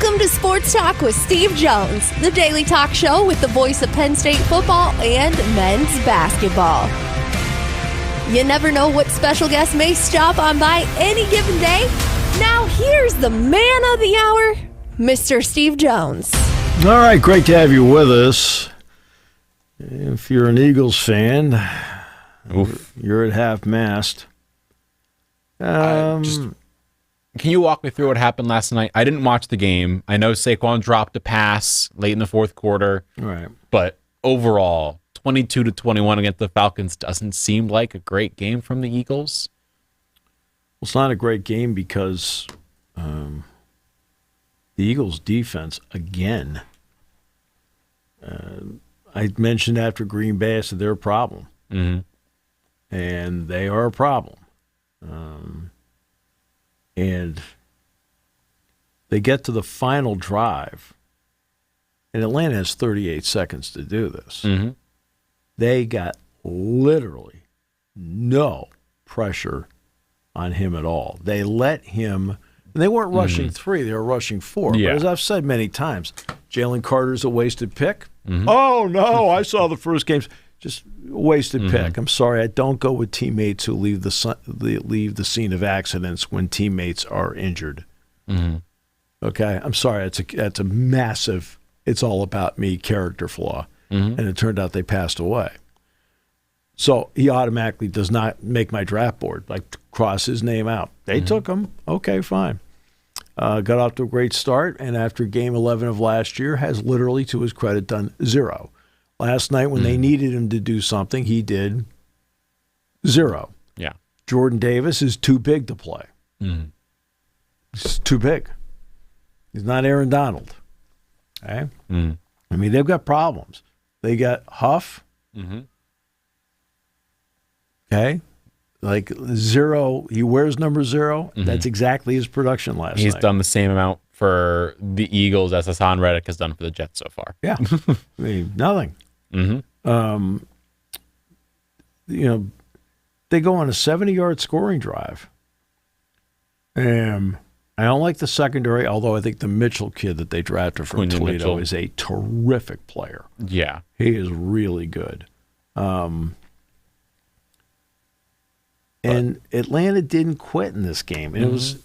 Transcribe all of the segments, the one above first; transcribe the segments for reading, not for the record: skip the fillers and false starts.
Welcome to Sports Talk with Steve Jones, the daily talk show with the voice of Penn State football and men's basketball. You never know what special guest may stop on by any given day. Now here's the man of the hour, Mr. Steve Jones. All right, great to have you with us. If you're an Eagles fan, you're at half-mast. Can you walk me through what happened last night? I didn't watch the game. I know Saquon dropped a pass late in the fourth quarter. Right. But overall, 22-21 against the Falcons doesn't seem like a great game from the Eagles. Well, it's not a great game because the Eagles' defense, again, I mentioned after Green Bay, I said they're a problem. Mm-hmm. And they are a problem. And they get to the final drive, and Atlanta has 38 seconds to do this. Mm-hmm. They got literally no pressure on him at all. They let him, and they weren't rushing three, they were rushing four. Yeah. But as I've said many times, Jalen Carter's a wasted pick. Mm-hmm. Oh, no, I saw the first games. Just a wasted pick. I'm sorry, I don't go with teammates who leave the scene of accidents when teammates are injured. Mm-hmm. Okay, I'm sorry, that's a massive, it's all about me character flaw. Mm-hmm. And it turned out they passed away. So he automatically does not make my draft board, like cross his name out. They took him. Okay, fine. Got off to a great start, and after game 11 of last year, has literally, to his credit, done zero. Last night when they needed him to do something, he did zero. Yeah. Jordan Davis is too big to play. Mm-hmm. He's too big. He's not Aaron Donald. Okay? Mm-hmm. I mean, they've got problems. They got Huff. Mm-hmm. Okay? Like zero. He wears number 0. Mm-hmm. That's exactly his production last night. He's done the same amount for the Eagles as Hassan Reddick has done for the Jets so far. Yeah. I mean, nothing. Mm-hmm. They go on a 70-yard scoring drive. I don't like the secondary, although I think the Mitchell kid that they drafted from Quinton Toledo Mitchell is a terrific player. Yeah. He is really good. And Atlanta didn't quit in this game. And it was,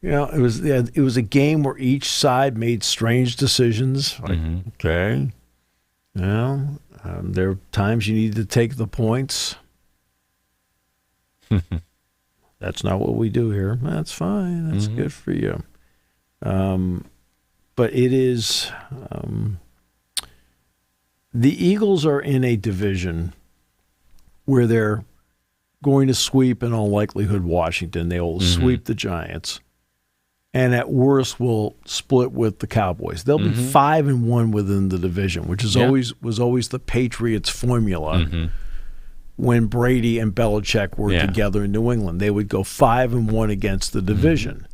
it was a game where each side made strange decisions. Like, okay, there are times you need to take the points. That's not what we do here. That's fine. That's good for you. But it is the Eagles are in a division where they're going to sweep, in all likelihood, Washington. They will sweep the Giants, and at worst will split with the Cowboys. They'll be 5-1 within the division, which is always the Patriots' formula. When Brady and Belichick were together in New England, they would go 5-1 against the division.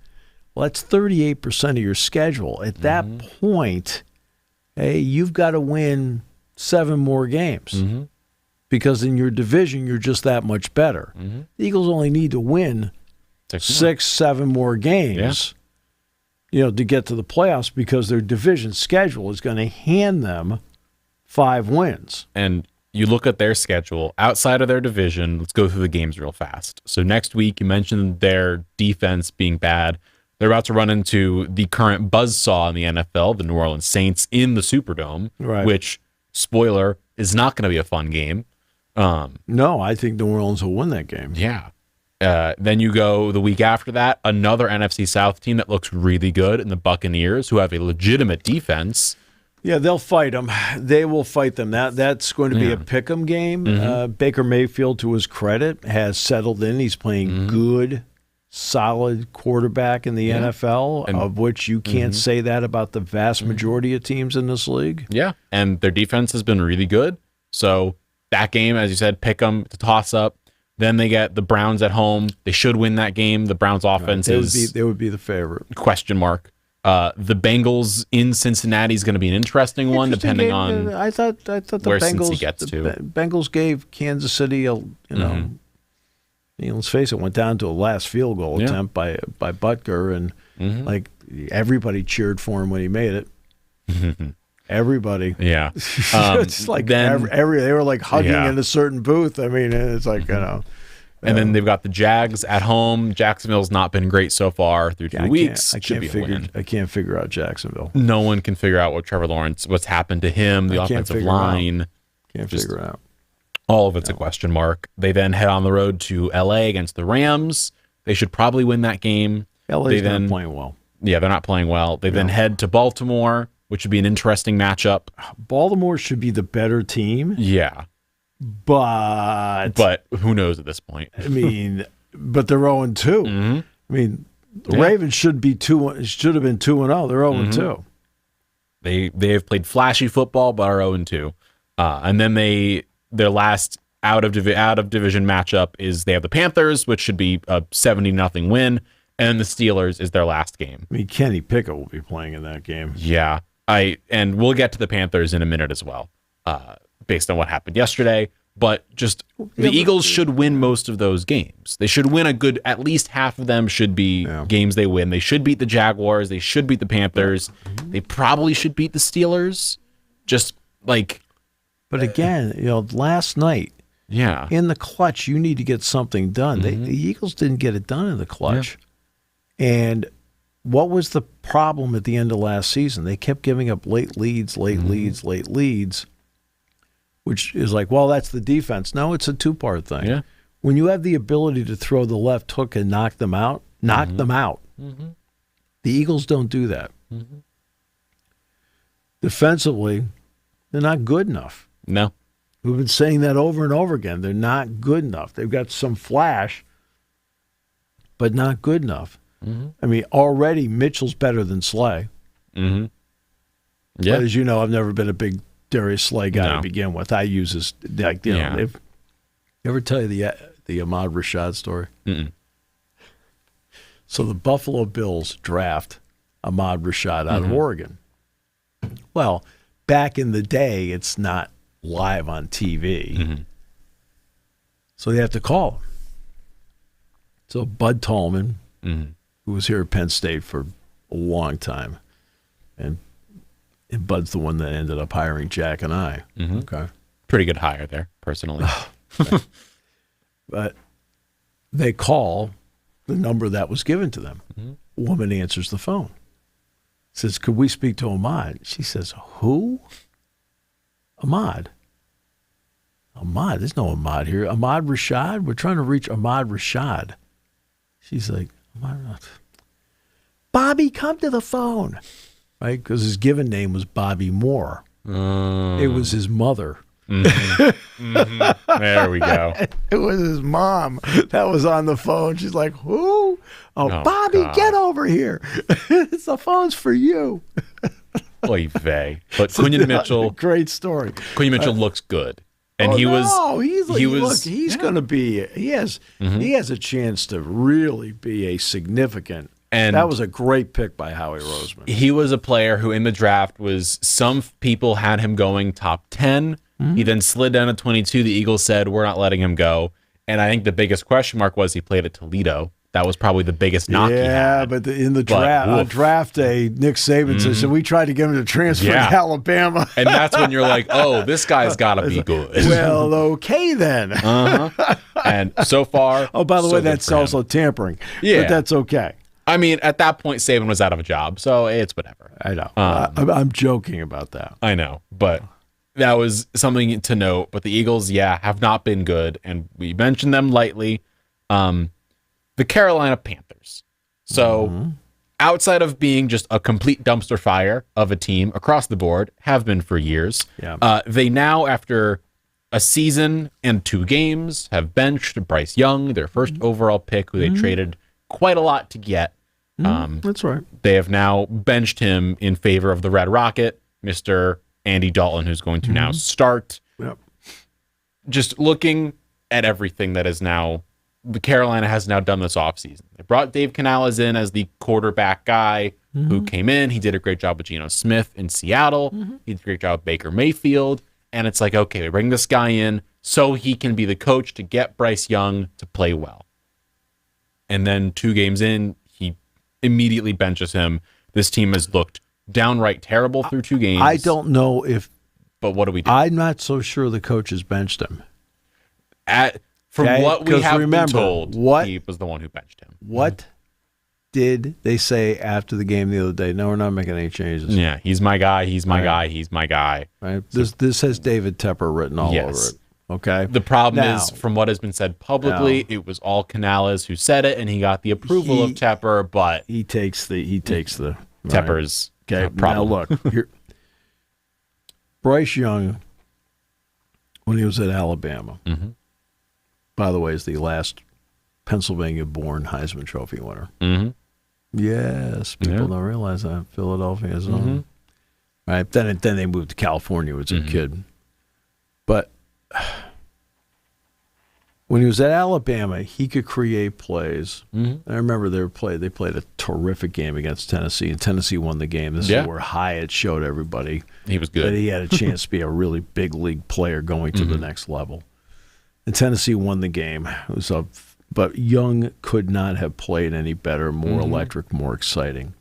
Well, that's 38% of your schedule. At that point, hey, you've got to win 7 more games. Because in your division, you're just that much better. The Eagles only need to win 6-7 more games, to get to the playoffs, because their division schedule is going to hand them 5 wins. And you look at their schedule outside of their division. Let's go through the games real fast. So next week, you mentioned their defense being bad. They're about to run into the current buzzsaw in the NFL, the New Orleans Saints, in the Superdome, which, spoiler, is not going to be a fun game. No, I think New Orleans will win that game. Yeah. Then you go the week after that, another NFC South team that looks really good in the Buccaneers, who have a legitimate defense. Yeah, they'll fight them. They will fight them. That's going to be a pick-em game. Baker Mayfield, to his credit, has settled in. He's playing good, solid quarterback in the NFL, of which you can't say that about the vast majority of teams in this league. Yeah, and their defense has been really good. So that game, as you said, pick them, to toss up. Then they get the Browns at home. They should win that game. The Browns offense they would be the favorite. Question mark. The Bengals in Cincinnati is going to be an interesting one, depending on I thought the where Bengals Cincy gets to. Bengals gave Kansas City let's face it, went down to a last field goal attempt by Butker, and everybody cheered for him when he made it. Everybody. Yeah. It's like then, they were like hugging in a certain booth. I mean, it's like, And then they've got the Jags at home. Jacksonville's not been great so far through 2 weeks. I can't figure out Jacksonville. No one can figure out what Trevor Lawrence, what's happened to him, the offensive line. Can't figure it out. All of it's a question mark. They then head on the road to LA against the Rams. They should probably win that game. LA's not playing well. Yeah, they're not playing well. They then head to Baltimore, which would be an interesting matchup. Baltimore should be the better team. Yeah. But who knows at this point? I mean, but they're 0-2. Mm-hmm. I mean, the Ravens should have been 2-0. They're 0-2. They have played flashy football, but are 0-2. And then their last out of division matchup is they have the Panthers, which should be a 70-0 win, and the Steelers is their last game. I mean, Kenny Pickett will be playing in that game. Yeah, and we'll get to the Panthers in a minute as well, based on what happened yesterday. But just the Eagles should win most of those games. They should win at least half of them should be games they win. They should beat the Jaguars. They should beat the Panthers. They probably should beat the Steelers. But again, last night, in the clutch, you need to get something done. The Eagles didn't get it done in the clutch. Yeah. And what was the problem at the end of last season? They kept giving up late leads, which is like, well, that's the defense. No, it's a two-part thing. Yeah. When you have the ability to throw the left hook and knock them out. Mm-hmm. The Eagles don't do that. Mm-hmm. Defensively, they're not good enough. No. We've been saying that over and over again. They're not good enough. They've got some flash, but not good enough. Mm-hmm. I mean, already Mitchell's better than Slay. Mm-hmm. Yeah. But as you know, I've never been a big Darius Slay guy to begin with. I use his, ever tell you the Ahmad Rashad story? Mm-mm. So the Buffalo Bills draft Ahmad Rashad out of Oregon. Well, back in the day, it's not live on TV. Mm-hmm. So they have to call him. So Bud Tallman, who was here at Penn State for a long time, and Bud's the one that ended up hiring Jack and I. Mm-hmm. Okay. Pretty good hire there, personally. But they call the number that was given to them. Mm-hmm. A woman answers the phone. Says, could we speak to Ahmad? She says, who? Ahmad. There's no Ahmad here. Ahmad Rashad? We're trying to reach Ahmad Rashad. She's like, Bobby, come to the phone. Right? Because his given name was Bobby Moore. It was his mother. Mm-hmm. Mm-hmm. There we go. It was his mom that was on the phone. She's like, who? Oh, Bobby, God. Get over here. The phone's for you. Oy vey. But Quinyon Mitchell. Great story. Quinyon Mitchell looks good. And he has a chance to really be a significant. And that was a great pick by Howie Roseman. He was a player who in the draft some people had him going top 10. Mm-hmm. He then slid down to 22. The Eagles said, we're not letting him go. And I think the biggest question mark was he played at Toledo. That was probably the biggest knock he had. Yeah, but in the draft, on draft day, Nick Saban said, we tried to get him to transfer to Alabama. And that's when you're like, oh, this guy's got to be good. Well, okay then. And so far. Oh, by the way, that's also tampering. Yeah. But that's okay. I mean, at that point, Saban was out of a job, so it's whatever. I know. I'm joking about that. I know, but that was something to note. But the Eagles, have not been good, and we mentioned them lightly. The Carolina Panthers. So outside of being just a complete dumpster fire of a team across the board, have been for years. Yeah. They now, after a season and 2 games, have benched Bryce Young, their first overall pick, who they traded quite a lot to get. That's right. They have now benched him in favor of the Red Rocket, Mr. Andy Dalton, who's going to now start. Yep. Just looking at everything that is now, the Carolina has now done this offseason. They brought Dave Canales in as the quarterback guy who came in. He did a great job with Geno Smith in Seattle. He did a great job with Baker Mayfield. And it's like, okay, we bring this guy in so he can be the coach to get Bryce Young to play well. And then 2 games in, he immediately benches him This team has looked downright terrible through 2 games. I don't know if. But what do we do? I'm not so sure the coaches benched him. From what we have been told, he was the one who benched him. What did they say after the game the other day? No, we're not making any changes. Yeah, he's my guy. He's my guy. He's my guy. Right. This has David Tepper written all over it. Okay. The problem is, from what has been said publicly, it was all Canales who said it, and he got the approval of Tepper. But he takes the Tepper's Now problem. look, Bryce Young, when he was at Alabama, by the way, is the last Pennsylvania-born Heisman Trophy winner. Yes, people don't realize that. Philadelphia's own. Right. Then they moved to California as a kid. But when he was at Alabama, he could create plays. I remember they played a terrific game against Tennessee, and Tennessee won the game. This is where Hyatt showed everybody he was good. that he had a chance to be a really big league player going to the next level. And Tennessee won the game. But Young could not have played any better, more electric, more exciting.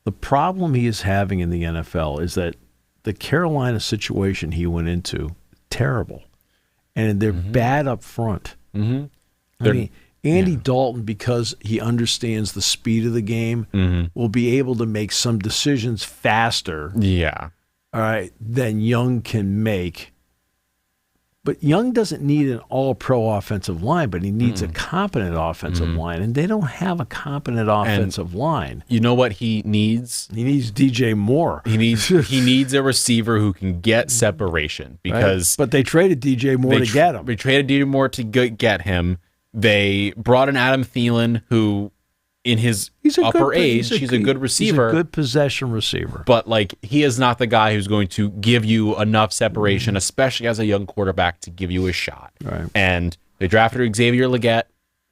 The problem he is having in the NFL is that the Carolina situation he went into, terrible. And they're bad up front. I mean, Andy Dalton, because he understands the speed of the game, will be able to make some decisions faster all right, than Young can make. But Young doesn't need an all-pro offensive line, but he needs a competent offensive line, and they don't have a competent offensive line. You know what he needs? He needs DJ Moore. He needs a receiver who can get separation because. But they traded DJ Moore to get him. They traded DJ Moore to get him. They brought in Adam Thielen, who, in his upper age, he's a good receiver. He's a good possession receiver. But he is not the guy who's going to give you enough separation, especially as a young quarterback, to give you a shot. Right. And they drafted Xavier Legette,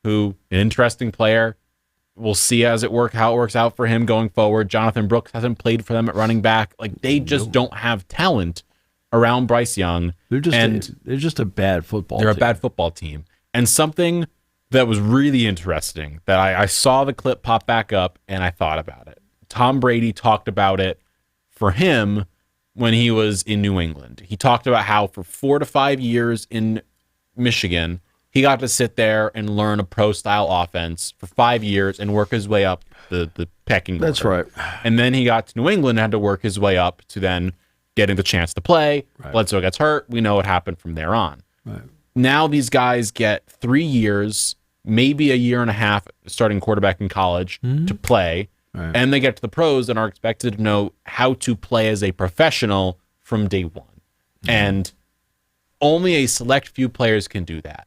who an interesting player. We'll see how it works out for him going forward. Jonathan Brooks hasn't played for them at running back. They just don't have talent around Bryce Young. They're just a bad football team. They're a bad football team. And something that was really interesting that I saw the clip pop back up and I thought about it. Tom Brady talked about it for him when he was in New England. He talked about how for 4 to 5 years in Michigan, he got to sit there and learn a pro-style offense for 5 years and work his way up the pecking order. That's right. And then he got to New England and had to work his way up to then getting the chance to play. Right. Bledsoe gets hurt. We know what happened from there on. Right. Now these guys get 3 years, maybe a year and a half starting quarterback in college to play, and they get to the pros and are expected to know how to play as a professional from day one. And only a select few players can do that.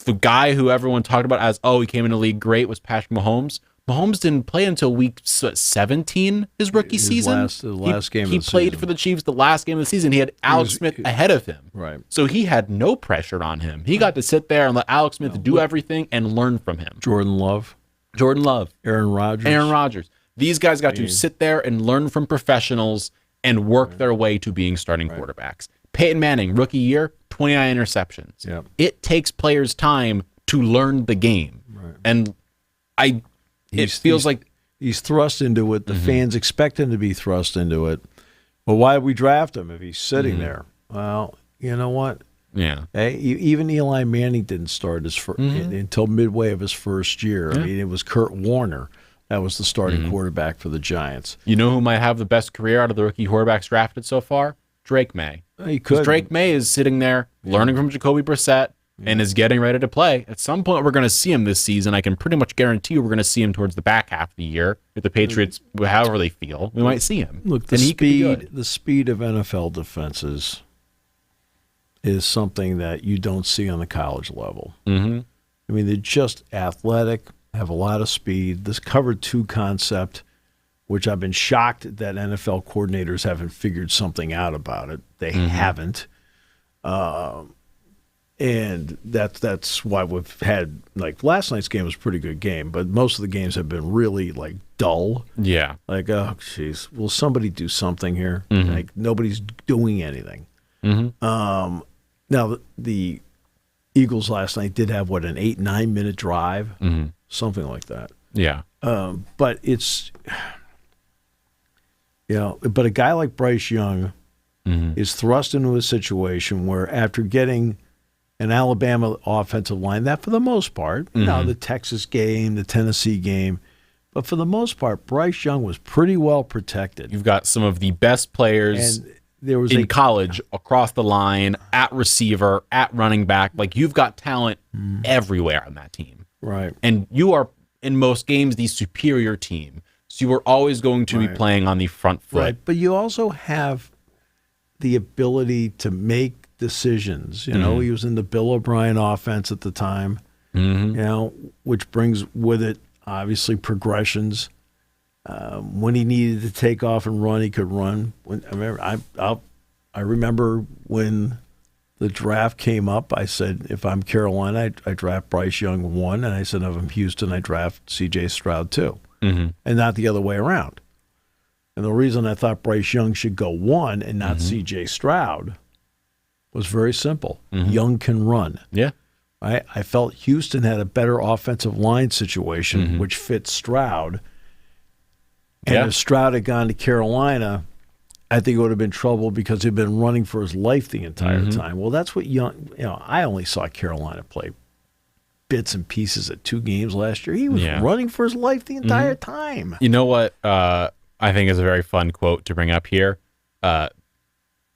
The guy who everyone talked about as, he came in the league great was Patrick Mahomes. Mahomes didn't play until week 17 his rookie season. The last game of the season. He played for the Chiefs the last game of the season. He had Alex Smith ahead of him. Right. So he had no pressure on him. He got to sit there and let Alex Smith do everything and learn from him. Jordan Love. Aaron Rodgers. These guys got to sit there and learn from professionals and work their way to being starting quarterbacks. Peyton Manning, rookie year, 29 interceptions. Yep. It takes players time to learn the game. Right. And it feels like he's thrust into it. The fans expect him to be thrust into it. Well, why did we draft him if he's sitting there? Well, you know what? Yeah. Hey, even Eli Manning didn't start until midway of his first year. I mean, it was Kurt Warner that was the starting quarterback for the Giants. You know who might have the best career out of the rookie quarterbacks drafted so far? Drake May. He could. Drake May is sitting there learning from Jacoby Brissett and is getting ready to play. At some point, we're going to see him this season. I can pretty much guarantee you we're going to see him towards the back half of the year. If the Patriots, however they feel, we might see him. Look, the speed of NFL defenses is something that you don't see on the college level. I mean, they're just athletic, have a lot of speed. This cover 2 concept, which I've been shocked that NFL coordinators haven't figured something out about it. They haven't. And that's why we've had, last night's game was a pretty good game, but most of the games have been really, dull. Yeah. Oh, jeez, will somebody do something here? Nobody's doing anything. Now, the Eagles last night did have, an 8-9 minute drive? Something like that. Yeah. But it's But a guy like Bryce Young is thrust into a situation where after getting an Alabama offensive line, that for the most part, the Texas game, the Tennessee game, but for the most part, Bryce Young was pretty well protected. You've got some of the best players in college across the line, at receiver, at running back. Like, you've got talent everywhere on that team. Right. And you are, in most games, the superior team. So you are always going to be playing on the front foot. Right. But you also have the ability to make decisions. He was in the Bill O'Brien offense at the time, which brings with it, obviously, progressions. When he needed to take off and run, he could run. I remember when the draft came up, I said, if I'm Carolina, I draft Bryce Young 1, and I said, if I'm Houston, I draft C.J. Stroud 2, and not the other way around. And the reason I thought Bryce Young should go 1 and not C.J. Stroud was very simple. Young can run. Yeah. I felt Houston had a better offensive line situation, which fit Stroud. And if Stroud had gone to Carolina, I think it would have been trouble because he'd been running for his life the entire time. Well, that's what Young, I only saw Carolina play bits and pieces at 2 games last year. He was running for his life the entire time. You know what I think is a very fun quote to bring up here?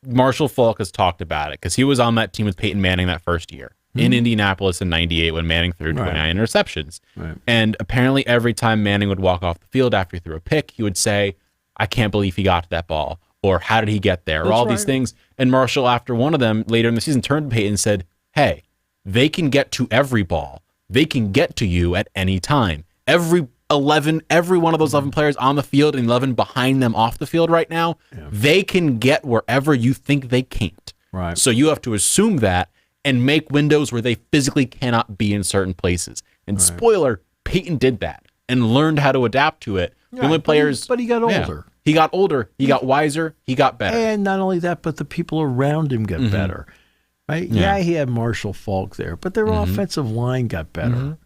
Marshall Faulk has talked about it because he was on that team with Peyton Manning that first year in Indianapolis in '98 when Manning threw 29 interceptions. Right. And apparently every time Manning would walk off the field after he threw a pick, he would say, I can't believe he got to that ball, or how did he get there, or all these things. And Marshall, after one of them later in the season, turned to Peyton and said, hey, they can get to every ball. They can get to you at any time. Every one of those 11 players on the field and 11 behind them off the field right now, they can get wherever you think they can't. Right. So you have to assume that and make windows where they physically cannot be in certain places. And spoiler, Peyton did that and learned how to adapt to it. The only players, but he got older. He got older. He got wiser. He got better. And not only that, but the people around him got better. Right? Yeah, he had Marshall Faulk there, but their offensive line got better.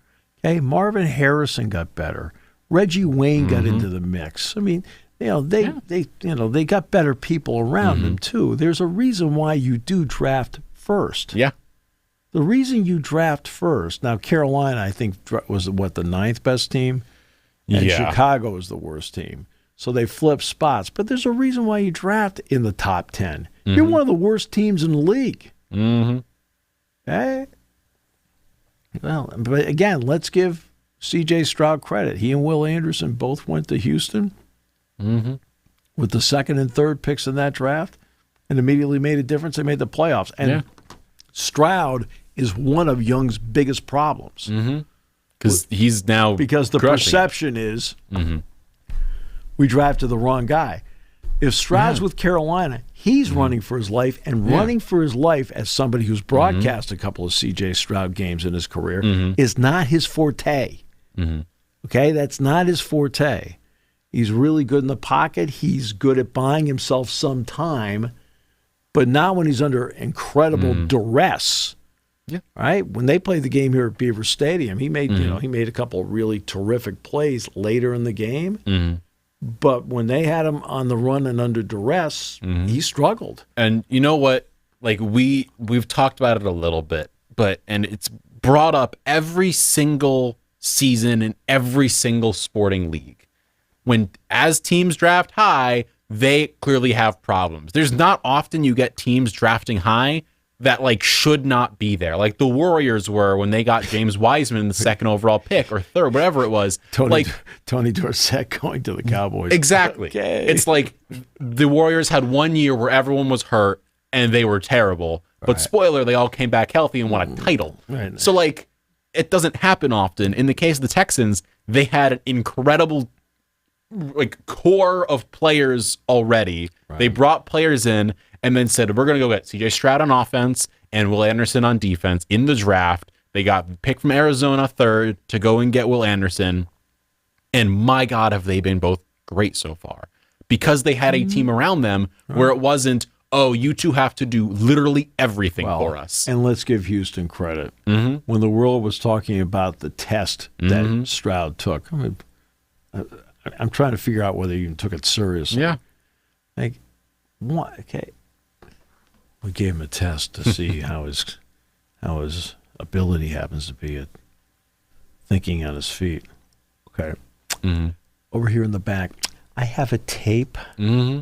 Okay, Marvin Harrison got better. Reggie Wayne got into the mix. I mean, they got better people around them too. There's a reason why you do draft first. Yeah. The reason you draft first. Now, Carolina, I think, was the 9th best team, and Chicago was the worst team. So they flip spots. But there's a reason why you draft in the top 10. You're one of the worst teams in the league. Okay? Well, but again, let's give C.J. Stroud credit. He and Will Anderson both went to Houston with the 2nd and 3rd picks in that draft and immediately made a difference. They made the playoffs. And Stroud is one of Young's biggest problems. Because he's now Because the perception is we drafted the wrong guy. If Stroud's with Carolina, he's running for his life, and running for his life as somebody who's broadcast a couple of C.J. Stroud games in his career is not his forte. Okay? That's not his forte. He's really good in the pocket. He's good at buying himself some time, but not when he's under incredible duress. Yeah. Right? When they played the game here at Beaver Stadium, he made he made a couple of really terrific plays later in the game. But when they had him on the run and under duress, he struggled. And you know what? Like we've talked about it a little bit, and it's brought up every single season in every single sporting league. When as teams draft high, they clearly have problems. There's not often you get teams drafting high that like should not be there. Like the Warriors were when they got James Wiseman, the 2nd overall pick or 3rd, whatever it was. Tony Dorsett going to the Cowboys. Exactly. Okay. It's like the Warriors had one year where everyone was hurt and they were terrible. But spoiler, they all came back healthy and won a title. Right. So like it doesn't happen often. In the case of the Texans, they had an incredible like core of players already. They brought players in and then said, we're going to go get C.J. Stroud on offense and Will Anderson on defense in the draft. They got picked from Arizona 3rd to go and get Will Anderson. And my God, have they been both great so far. Because they had a team around them where it wasn't, oh, you two have to do literally everything for us. And let's give Houston credit. When the world was talking about the test that Stroud took, I'm trying to figure out whether he even took it seriously. Yeah. Like, what? Okay. We gave him a test to see how his ability happens to be at thinking on his feet. Okay. Mm-hmm. Over here in the back, I have a tape. Mm-hmm.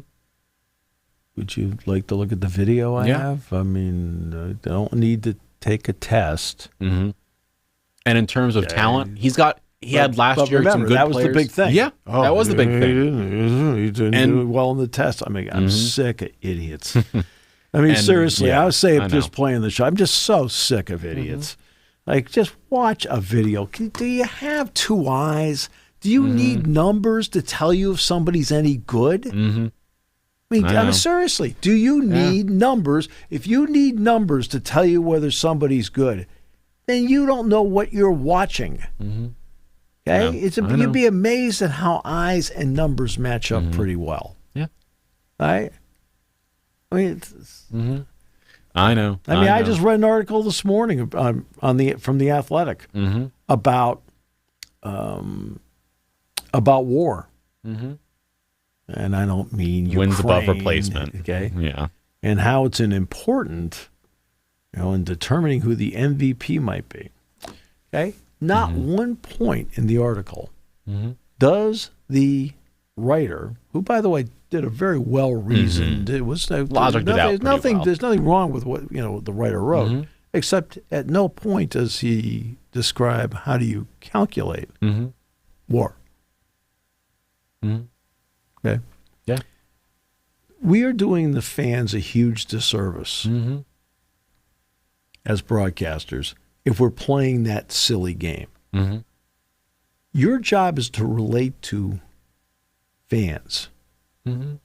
Would you like to look at the video I have? I mean, I don't need to take a test. Mm-hmm. And in terms of talent, he had last year remember, some good that was players. the big thing. Yeah, that was the big thing. He didn't do well in the test. I mean, I'm sick of idiots. I mean, And, seriously, yeah, I would say I just know. playing the show. I'm just so sick of idiots. Like, just watch a video. Do you have two eyes? Do you need numbers to tell you if somebody's any good? Mm-hmm. I mean, seriously, do you need numbers? If you need numbers to tell you whether somebody's good, then you don't know what you're watching. Mm-hmm. Okay? Yeah, You'd be amazed at how eyes and numbers match up pretty well. Yeah. Right? I mean, I know. I just read an article this morning from the Athletic about war. Mm-hmm. And I don't mean Ukraine, wins above replacement. Okay. Yeah. And how it's an important, in determining who the MVP might be. Okay. Not one point in the article does the writer, who by the way did a very well reasoned, it was Logicked it out pretty well. There's nothing wrong with what the writer wrote, except at no point does he describe how do you calculate war. Mm-hmm. Okay. Yeah. We are doing the fans a huge disservice as broadcasters if we're playing that silly game. Mm-hmm. Your job is to relate to fans. Mm-hmm.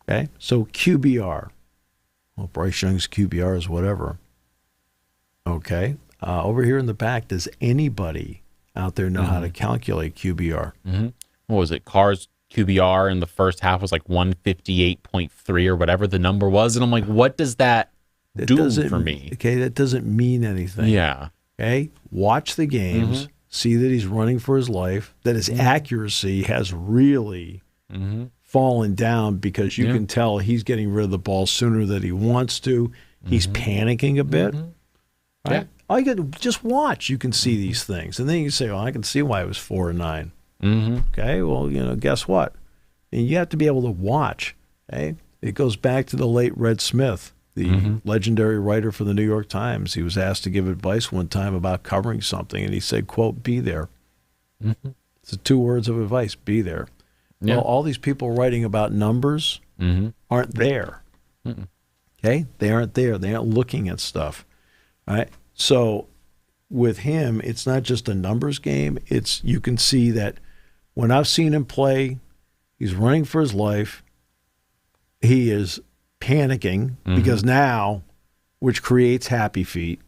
Okay? So QBR. Well, Bryce Young's QBR is whatever. Okay? Over here in the back, does anybody out there know how to calculate QBR? Mm-hmm. What was it? Carr's QBR in the first half was like 158.3 or whatever the number was. And I'm like, what does that do for me? Okay, that doesn't mean anything. Yeah. Okay? Watch the games. See that he's running for his life, that his accuracy has really fallen down because you can tell he's getting rid of the ball sooner than he wants to. He's panicking a bit. Right? Yeah. All you got to just watch. You can see these things. And then you can say, well, I can see why it was 4-9. Okay, well, guess what? And you have to be able to watch. Okay, it goes back to the late Red Smith, the legendary writer for the New York Times. He was asked to give advice one time about covering something, and he said, quote, be there. It's the 2 words of advice, be there. Yeah. Well, all these people writing about numbers aren't there. Okay, they aren't there. They aren't looking at stuff. All right, so with him, it's not just a numbers game. It's you can see that when I've seen him play, he's running for his life. He is panicking because now, which creates happy feet,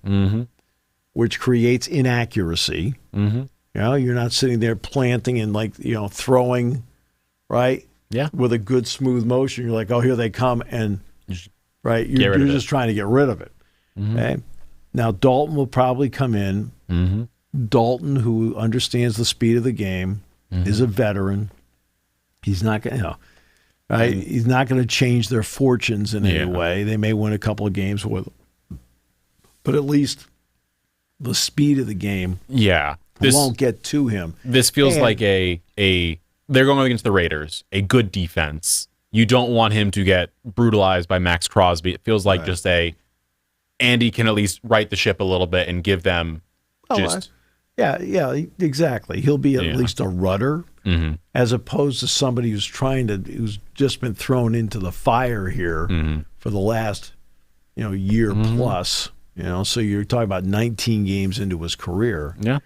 which creates inaccuracy. You're not sitting there planting and throwing, right? Yeah. With a good smooth motion. You're like, oh, here they come, and right, you're just trying to get rid of it. Okay. Now, Dalton will probably come in. Dalton, who understands the speed of the game, is a veteran. He's not going to, right? He's not going to change their fortunes in any way. They may win a couple of games with him, but at least the speed of the game won't get to him. This feels like a they're going against the Raiders, a good defense. You don't want him to get brutalized by Max Crosby. It feels like just Andy can at least right the ship a little bit and give them Yeah, exactly. He'll be at least a rudder as opposed to somebody who's just been thrown into the fire here for the last, year plus, so you're talking about 19 games into his career. Yeah.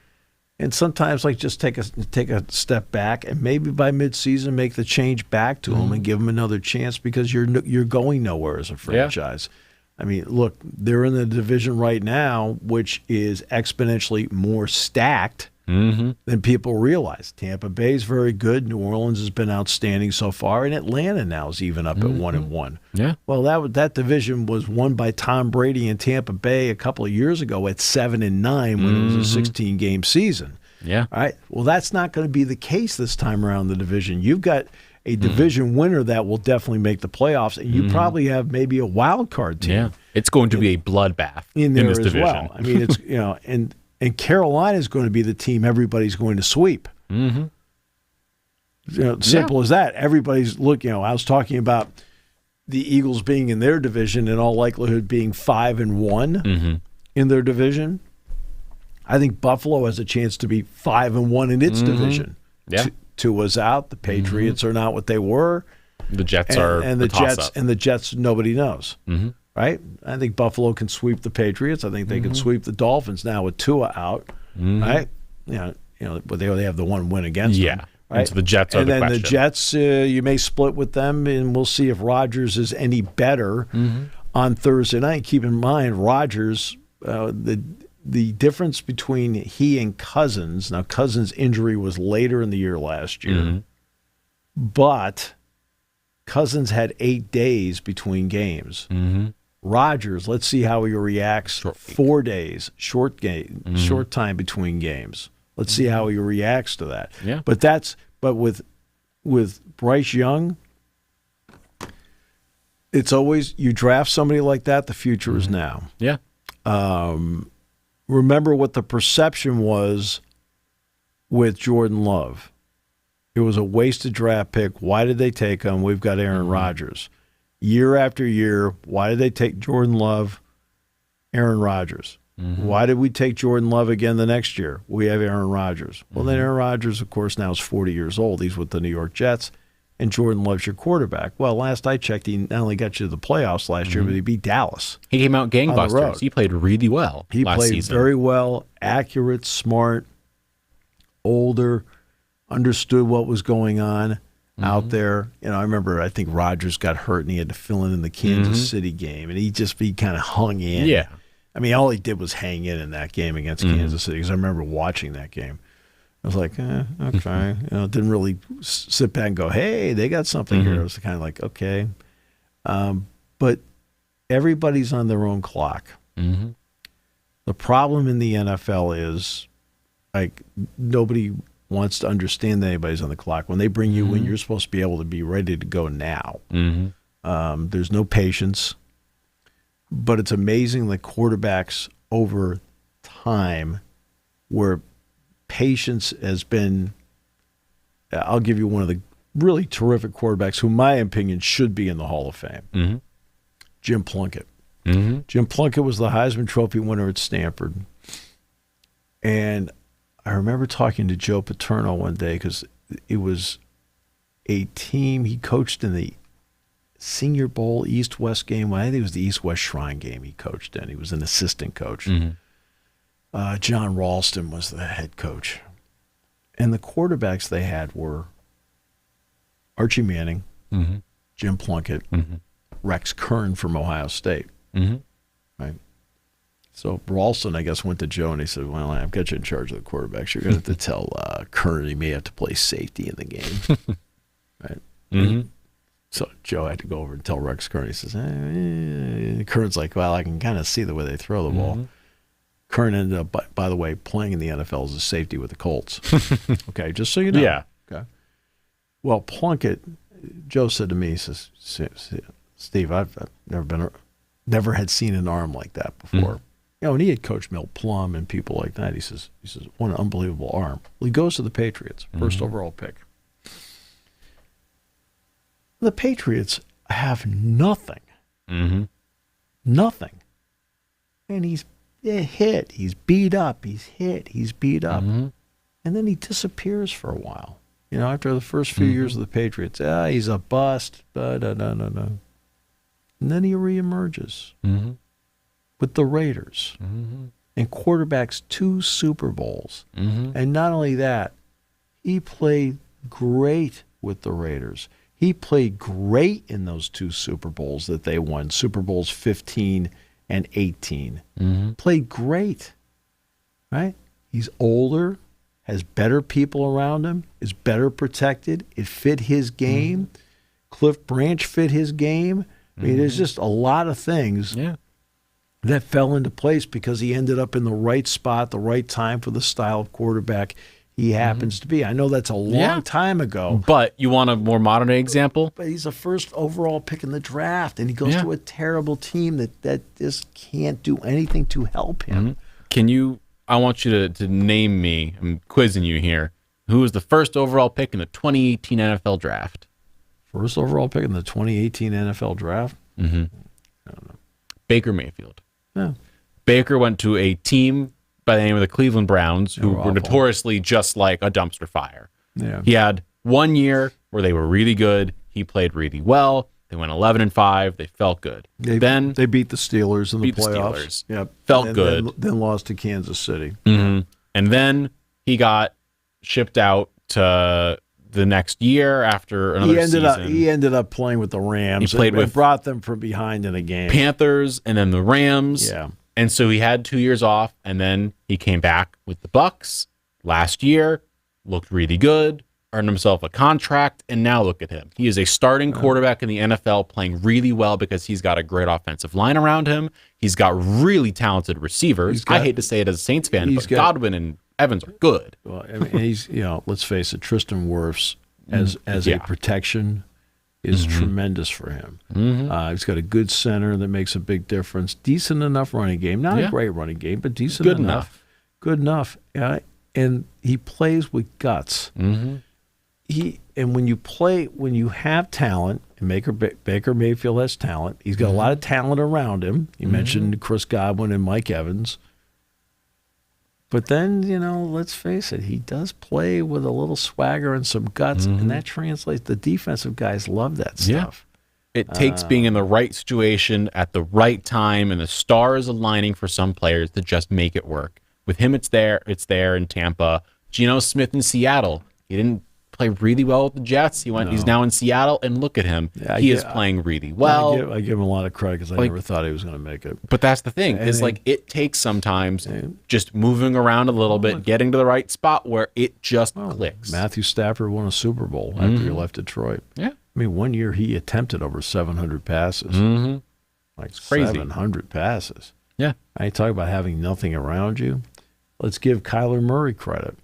And sometimes just take a step back and maybe by midseason make the change back to him and give him another chance because you're going nowhere as a franchise. Yeah. I mean, look, they're in the division right now, which is exponentially more stacked than people realize. Tampa Bay is very good. New Orleans has been outstanding so far, and Atlanta now is even up at 1-1. Yeah. Well, that division was won by Tom Brady and Tampa Bay a couple of years ago at 7-9 when it was a 16-game season. Yeah. All right. Well, that's not going to be the case this time around the division. You've got a division winner that will definitely make the playoffs, and you probably have maybe a wild card team. Yeah, it's going to be a bloodbaff in there this as division. well. I mean, it's and Carolina is going to be the team everybody's going to sweep. Mm-hmm. Simple as that. Everybody's look. I was talking about the Eagles being in their division, in all likelihood being 5-1 in their division. I think Buffalo has a chance to be 5-1 in its division. Yeah. Tua's out. The Patriots are not what they were. The Jets are and the Jets and the Jets. Nobody knows, right? I think Buffalo can sweep the Patriots. I think they can sweep the Dolphins now with Tua out, right? But they only have the one win against them. Right? And so the Jets are the question. And then the Jets, you may split with them, and we'll see if Rodgers is any better on Thursday night. Keep in mind, Rodgers, the difference between he and Cousins. Now, Cousins' injury was later in the year last year, but Cousins had 8 days between games. Rodgers, let's see how he reacts. 4 days, short time between games. Let's see how he reacts to that. Yeah. But with Bryce Young, it's always you draft somebody like that. The future is now. Yeah. Remember what the perception was with Jordan Love. It was a wasted draft pick. Why did they take him? We've got Aaron Rodgers. Year after year, why did they take Jordan Love, Aaron Rodgers? Why did we take Jordan Love again the next year? We have Aaron Rodgers. Well, then Aaron Rodgers, of course, now is 40 years old. He's with the New York Jets, and Jordan Love's your quarterback. Well, last I checked, he not only got you to the playoffs last year, but he beat Dallas. He came out gangbusters. He played really well He last played season. very well, accurate, smart, older, understood what was going on out there. I remember, I think Rodgers got hurt, and he had to fill in the Kansas City game, and he kind of hung in. Yeah. I mean, all he did was hang in that game against Kansas City, because I remember watching that game. I was like, okay. Didn't really sit back and go, hey, they got something here. It was kind of like, okay. But everybody's on their own clock. The problem in the NFL is, like, nobody wants to understand that anybody's on the clock. When they bring you in, you're supposed to be able to be ready to go now. There's no patience. But it's amazing that quarterbacks over time, where patience has been, I'll give you one of the really terrific quarterbacks who, in my opinion, should be in the Hall of Fame, Jim Plunkett. Jim Plunkett was the Heisman Trophy winner at Stanford. And I remember talking to Joe Paterno one day, because it was a team he coached in the Senior Bowl East-West game. Well, I think it was the East-West Shrine game he coached in. He was an assistant coach. John Ralston was the head coach. And the quarterbacks they had were Archie Manning, Jim Plunkett, Rex Kern from Ohio State. Right. So Ralston, I guess, went to Joe and he said, well, I've got you in charge of the quarterbacks. You're going to have to tell Kern he may have to play safety in the game. Right. So Joe had to go over and tell Rex Kern. He says, Kern's like, well, I can kind of see the way they throw the ball. Kern ended up, by the way, playing in the NFL as a safety with the Colts. Okay, just so you know. Yeah. Okay. Well, Plunkett, Joe said to me, he says, Steve, I've never had seen an arm like that before. And he had coached Milt Plum and people like that. He says, what an unbelievable arm. Well, he goes to the Patriots, first overall pick. The Patriots have nothing. Nothing. And he's hit. He's beat up. He's hit. He's beat up. And then he disappears for a while. After the first few years of the Patriots, he's a bust. No. And then he reemerges with the Raiders and quarterbacks 2 Super Bowls. And not only that, he played great with the Raiders. He played great in those 2 Super Bowls that they won, Super Bowls 15 and 18. Played great, right? He's older, has better people around him, is better protected. It fit his game. Cliff Branch fit his game. I mean, there's just a lot of things that fell into place because he ended up in the right spot, the right time for the style of quarterback he happens to be. I know that's a long time ago. But you want a more modern day example? But he's the first overall pick in the draft, and he goes to a terrible team that just can't do anything to help him. I want you to name me, I'm quizzing you here, who was the first overall pick in the 2018 NFL draft? First overall pick in the 2018 NFL draft? Mm-hmm. I don't know. Baker Mayfield. Yeah. Baker went to a team by the name of the Cleveland Browns, who were awful. Notoriously just like a dumpster fire. Yeah. He had 1 year where they were really good. He played really well. They went 11-5. They felt good. They beat the Steelers in the playoffs. Steelers. Yep. Felt good. Then lost to Kansas City. Mm-hmm. And then he got shipped out to the next year after another season. He ended up playing with the Rams. He played with brought them from behind in a game. Panthers and then the Rams. Yeah. And so he had 2 years off, and then he came back with the Bucks last year, looked really good, earned himself a contract, and now look at him. He is a starting quarterback in the NFL, playing really well because he's got a great offensive line around him. He's got really talented receivers. I hate to say it as a Saints fan, but Godwin and Evans are good. Well, I mean, he's, let's face it, Tristan Wirfs as a protection is tremendous for him. He's got a good center that makes a big difference. Decent enough running game. Not a great running game, but decent enough. Good enough. And he plays with guts. And when you have talent, and Baker Mayfield has talent, he's got a lot of talent around him. You mentioned Chris Godwin and Mike Evans. But then, let's face it, he does play with a little swagger and some guts, and that translates. The defensive guys love that stuff. It takes being in the right situation at the right time, and the stars aligning for some players to just make it work. With him, it's there in Tampa. Geno Smith in Seattle. He didn't play really well with the Jets. He's now in Seattle, and look at him. He is playing really well. I give him a lot of credit because I never thought he was going to make it. But that's the thing. It takes sometimes just moving around a little bit, getting to the right spot where it just clicks. Matthew Stafford won a Super Bowl after he left Detroit. Yeah. I mean, 1 year he attempted over 700 passes. Like crazy. 700 passes. Yeah. I talk about having nothing around you. Let's give Kyler Murray credit.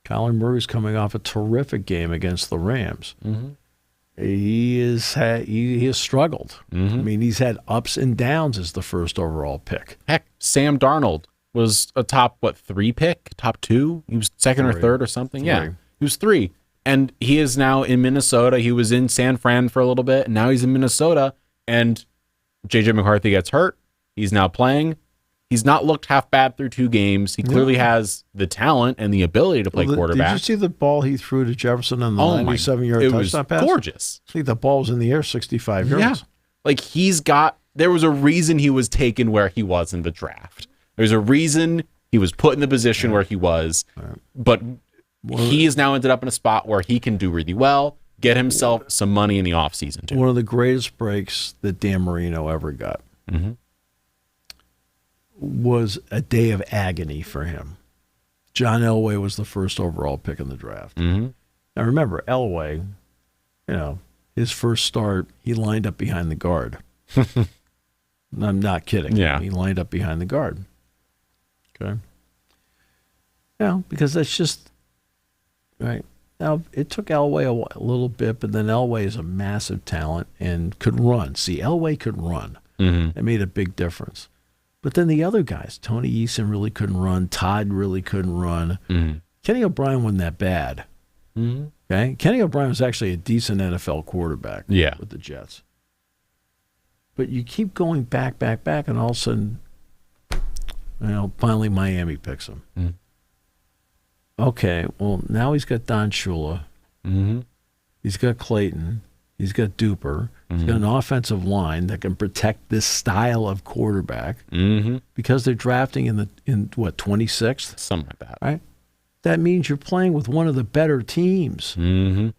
Kyler Murray's coming off a terrific game against the Rams. He has struggled. I mean, he's had ups and downs as the first overall pick. Heck, Sam Darnold was a top 3 pick, top 2. He was second or third or something. 3. Yeah, he was 3, and he is now in Minnesota. He was in San Fran for a little bit, and now he's in Minnesota. And JJ McCarthy gets hurt. He's now playing. He's not looked half bad through 2 games. He clearly has the talent and the ability to play quarterback. Did you see the ball he threw to Jefferson on the 97-yard touchdown pass? It was gorgeous. I think the ball was in the air 65 yards. Yeah. There was a reason he was taken where he was in the draft. There's a reason he was put in the position where he was. But he has now ended up in a spot where he can do really well, get himself some money in the offseason, too. One of the greatest breaks that Dan Marino ever got. Was a day of agony for him. John Elway was the first overall pick in the draft. Now remember, Elway, his first start, he lined up behind the guard. I'm not kidding. Yeah. He lined up behind the guard. Okay. Because that's just, right. Now, it took Elway a little bit, but then Elway is a massive talent and could run. See, Elway could run. It made a big difference. But then the other guys, Tony Eason really couldn't run. Todd really couldn't run. Kenny O'Brien wasn't that bad. Okay, Kenny O'Brien was actually a decent NFL quarterback with the Jets. But you keep going back, and all of a sudden, finally Miami picks him. Okay, well, now he's got Don Shula. He's got Clayton. He's got Duper. He's got an offensive line that can protect this style of quarterback because they're drafting in 26th? Something like that. Right? That means you're playing with one of the better teams. Yeah.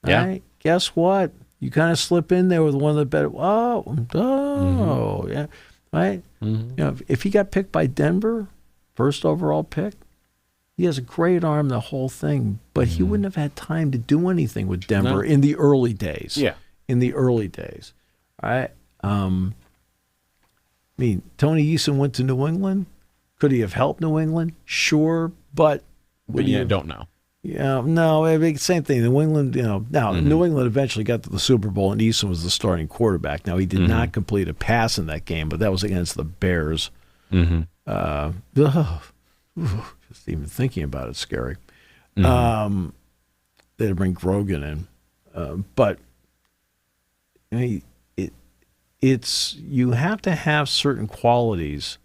Right? Guess what? You kind of slip in there with one of the better. Yeah. Right? If he got picked by Denver, first overall pick, he has a great arm, the whole thing, but he wouldn't have had time to do anything with Denver in the early days. Yeah. In the early days. All right. Tony Eason went to New England. Could he have helped New England? Sure, but but you don't know. Yeah, no, I mean, same thing. New England, New England eventually got to the Super Bowl, and Eason was the starting quarterback. Now, he did not complete a pass in that game, but that was against the Bears. Just even thinking about it, scary. They had to bring Grogan in, but I mean, it's you have to have certain qualities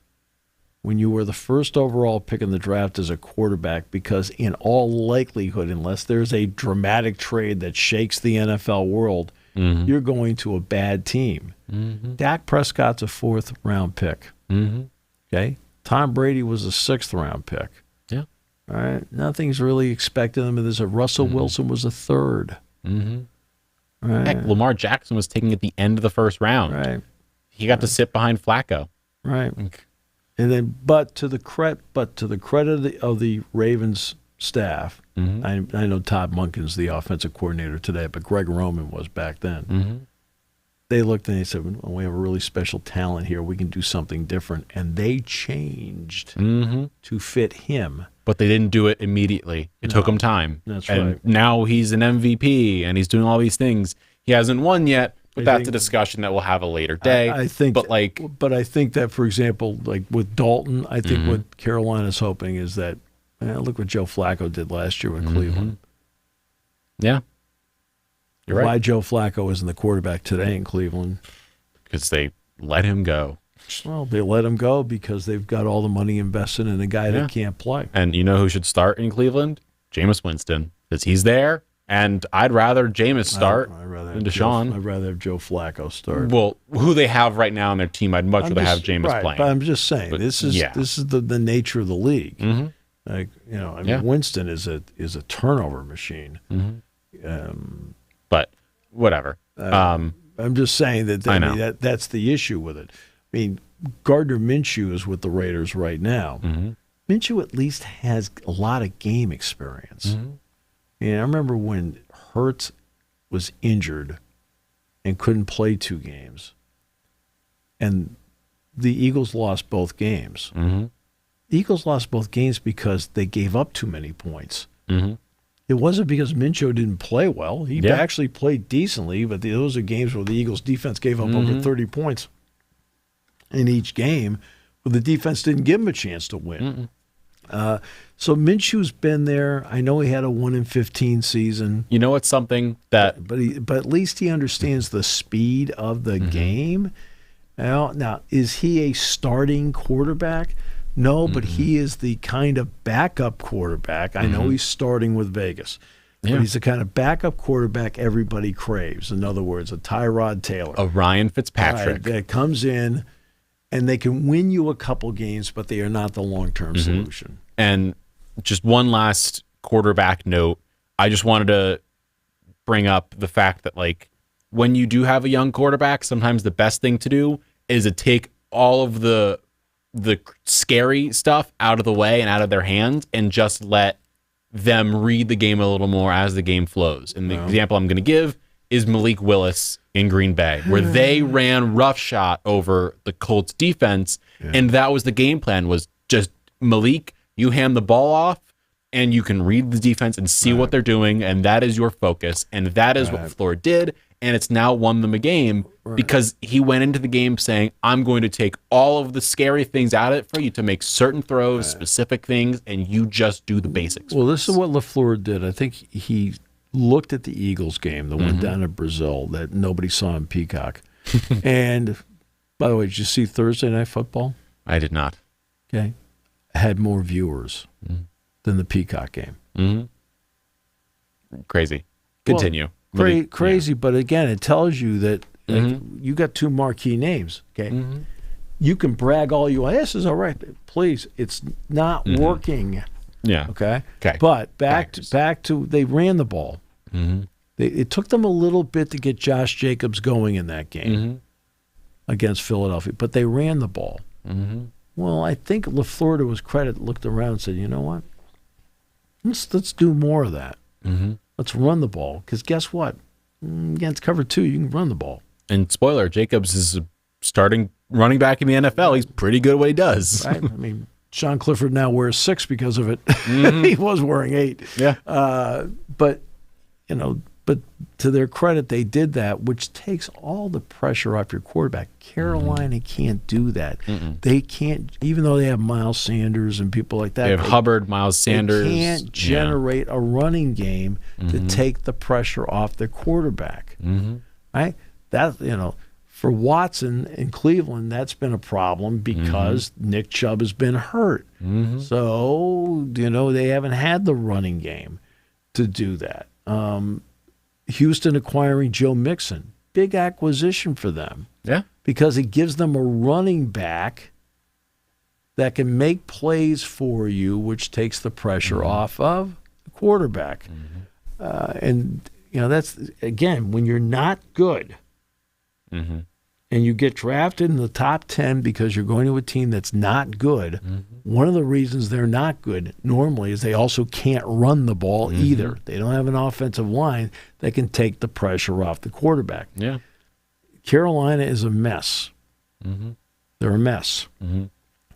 when you were the first overall pick in the draft as a quarterback, because in all likelihood, unless there's a dramatic trade that shakes the NFL world, you're going to a bad team. Dak Prescott's a 4th-round pick. Okay, Tom Brady was a 6th-round pick. Yeah. All right, nothing's really expected of him. There's a Russell Wilson was a 3rd. Right. Heck, Lamar Jackson was taken at the end of the 1st round. Right. He got to sit behind Flacco. Right. And then, but to the credit of the Ravens staff, I know Todd Monken's the offensive coordinator today, but Greg Roman was back then. They looked and they said, well, we have a really special talent here. We can do something different. And they changed to fit him. But they didn't do it immediately. It took him time. That's and right. Now he's an MVP, and he's doing all these things. He hasn't won yet, but that's a discussion that we'll have a later day. I think, but I think that, for example, like with Dalton, I think what Carolina's hoping is that, look what Joe Flacco did last year with Cleveland. Yeah, you're right. Why Joe Flacco isn't the quarterback today in Cleveland? Because they let him go. Well, they let him go because they've got all the money invested in a guy that can't play. And you know who should start in Cleveland? Jameis Winston, because he's there. And I'd rather Jameis start than Deshaun. I'd rather have Joe Flacco start. Well, who they have right now on their team, I'd much rather have Jameis playing. But I'm just saying, this is the nature of the league. Like, Winston is a turnover machine. But whatever. I'm just saying that that's the issue with it. I mean, Gardner Minshew is with the Raiders right now. Minshew at least has a lot of game experience. I remember when Hurts was injured and couldn't play 2 games, and the Eagles lost both games. The Eagles lost both games because they gave up too many points. It wasn't because Minshew didn't play well. He actually played decently, but those are games where the Eagles' defense gave up over 30 points in each game, where the defense didn't give him a chance to win. So Minshew's been there. I know he had a 1-15 season. You know, it's something that, but at least he understands the speed of the game. Now, is he a starting quarterback? No, but he is the kind of backup quarterback. I know he's starting with Vegas, but he's the kind of backup quarterback everybody craves. In other words, a Tyrod Taylor, a Ryan Fitzpatrick that comes in. And they can win you a couple games, but they are not the long-term solution. And just one last quarterback note. I just wanted to bring up the fact that, like, when you do have a young quarterback, sometimes the best thing to do is to take all of the scary stuff out of the way and out of their hands and just let them read the game a little more as the game flows. And the example I'm going to give is Malik Willis in Green Bay, where they ran roughshod over the Colts defense, and that was the game plan, was just, Malik, you hand the ball off, and you can read the defense and see what they're doing, and that is your focus, and that is what LaFleur did, and it's now won them a game because he went into the game saying, I'm going to take all of the scary things out of it for you to make certain throws, specific things, and you just do the basics. Well, this is what LaFleur did. I think he looked at the Eagles game that went down to Brazil that nobody saw in Peacock. And, by the way, did you see Thursday Night Football? I did not. Okay. Had more viewers than the Peacock game. Crazy. Continue. Well, crazy, but again, it tells you that you got 2 marquee names, okay? You can brag all you want. This is all right. Please, it's not working. Yeah. Okay. But back to they ran the ball. It took them a little bit to get Josh Jacobs going in that game against Philadelphia, but they ran the ball. Well, I think LaFleur, to his credit, looked around and said, you know what? Let's do more of that. Let's run the ball, because guess what? Against cover 2, you can run the ball. And spoiler, Jacobs is a starting running back in the NFL. He's pretty good at what he does. Right? I mean, Sean Clifford now wears 6 because of it. He was wearing 8. Yeah. But to their credit, they did that, which takes all the pressure off your quarterback. Carolina can't do that. They can't, even though they have Miles Sanders and people like that. They have Hubbard, Miles Sanders. They can't generate a running game to take the pressure off their quarterback. Right? That, for Watson in Cleveland, that's been a problem because Nick Chubb has been hurt. So, they haven't had the running game to do that. Houston acquiring Joe Mixon, big acquisition for them. Yeah. Because it gives them a running back that can make plays for you, which takes the pressure off of the quarterback. And, that's, again, when you're not good and you get drafted in the top 10 because you're going to a team that's not good, one of the reasons they're not good normally is they also can't run the ball either. They don't have an offensive line that can take the pressure off the quarterback. Yeah. Carolina is a mess. They're a mess.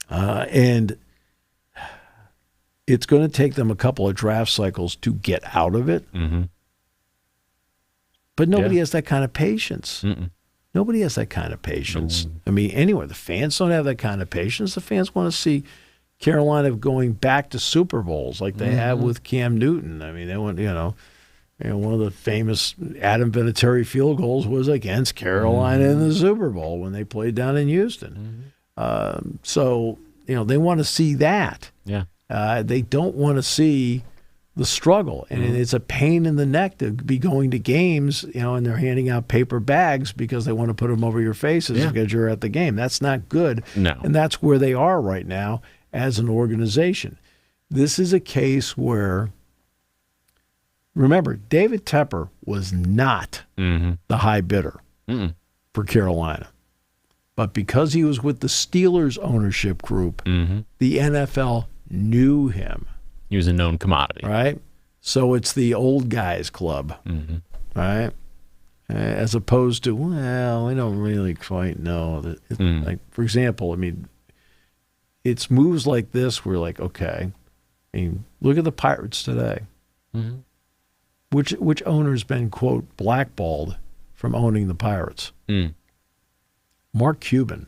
And it's going to take them a couple of draft cycles to get out of it. But nobody has that kind of patience. Nobody has that kind of patience. I mean, anyway, the fans don't have that kind of patience. The fans want to see Carolina going back to Super Bowls like they have with Cam Newton. I mean, they want, one of the famous Adam Vinatieri field goals was against Carolina in the Super Bowl when they played down in Houston. So, they want to see that. Yeah. They don't want to see the struggle. And it's a pain in the neck to be going to games, and they're handing out paper bags because they want to put them over your faces because you're at the game. That's not good. No. And that's where they are right now as an organization. This is a case where, remember, David Tepper was not the high bidder for Carolina. But because he was with the Steelers ownership group, the NFL knew him. He was a known commodity. Right? So it's the old guys club. Right? As opposed to, well, we don't really quite know. Like, for example, I mean, it's moves like this where, like, okay, I mean, look at the Pirates today. Which owner's been, quote, blackballed from owning the Pirates? Mark Cuban.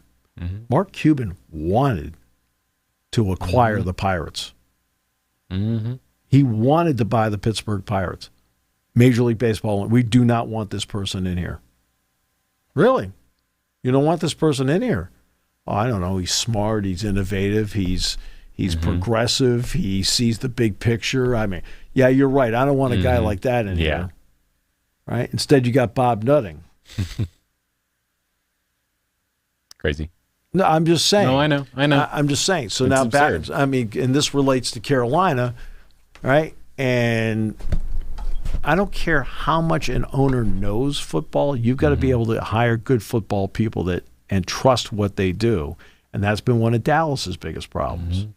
Mark Cuban wanted to acquire the Pirates. He wanted to buy the Pittsburgh Pirates. Major League Baseball, we do not want this person in here. Really? You don't want this person in here? Oh, I don't know. He's smart. He's innovative. He's progressive. He sees the big picture. I mean, yeah, you're right. I don't want a guy like that in here. Right? Instead, you got Bob Nutting. Crazy. No, I'm just saying. No, I know. I'm just saying. So It's now absurd. back. I mean, and this relates to Carolina, right? And I don't care how much an owner knows football. You've got to be able to hire good football people and trust what they do. And that's been one of Dallas's biggest problems.